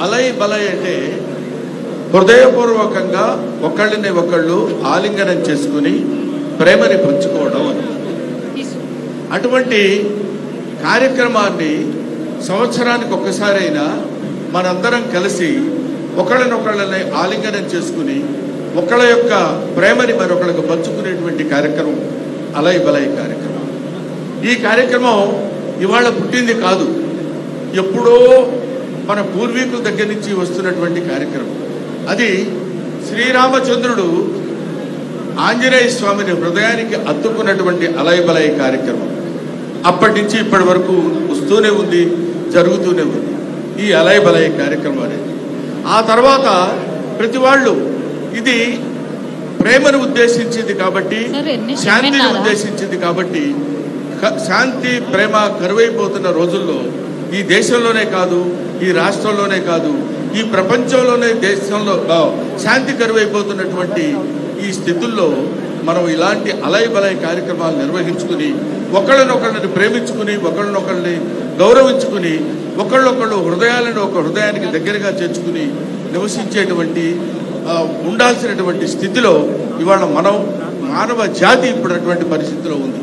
అలై బలై అంటే హృదయపూర్వకంగా ఒకళ్ళని ఒకళ్ళు ఆలింగనం చేసుకుని ప్రేమని పంచుకోవడం అని. అటువంటి కార్యక్రమాన్ని సంవత్సరానికి ఒక్కసారైనా మనందరం కలిసి ఒకళ్ళనొకళ్ళని ఆలింగనం చేసుకుని ఒకళ్ళ యొక్క ప్రేమని మరొకళ్ళకు పంచుకునేటువంటి కార్యక్రమం అలై బలై కార్యక్రమం. ఈ కార్యక్రమం ఇవాళ పుట్టింది కాదు, ఎప్పుడో మన పూర్వీకుల దగ్గర నుంచి వస్తున్నటువంటి కార్యక్రమం. అది శ్రీరామచంద్రుడు ఆంజనేయ స్వామిని హృదయానికి అత్తుకున్నటువంటి అలై బలై కార్యక్రమం అప్పటి నుంచి ఇప్పటి వరకు వస్తూనే ఉంది, జరుగుతూనే ఉంది ఈ అలై బలై కార్యక్రమం అనేది. ఆ తర్వాత ప్రతి వాళ్ళు ఇది ప్రేమను ఉద్దేశించింది కాబట్టి, శాంతిని ఉద్దేశించింది కాబట్టి, శాంతి ప్రేమ కరువైపోతున్న రోజుల్లో ఈ దేశంలోనే కాదు, ఈ రాష్ట్రంలోనే కాదు, ఈ ప్రపంచంలోనే దేశంలో శాంతి కరువైపోతున్నటువంటి ఈ స్థితుల్లో మనం ఇలాంటి అలై బలై కార్యక్రమాలు నిర్వహించుకుని ఒకళ్ళనొకళ్ళని ప్రేమించుకుని ఒకళ్ళనొకళ్ళని గౌరవించుకుని ఒకళ్ళొకళ్ళు హృదయాలను ఒక హృదయానికి దగ్గరగా చేర్చుకుని నివసించేటువంటి ఉండాల్సినటువంటి స్థితిలో ఇవాళ మానవ జాతి ఇప్పుడు అటువంటి పరిస్థితిలో ఉంది.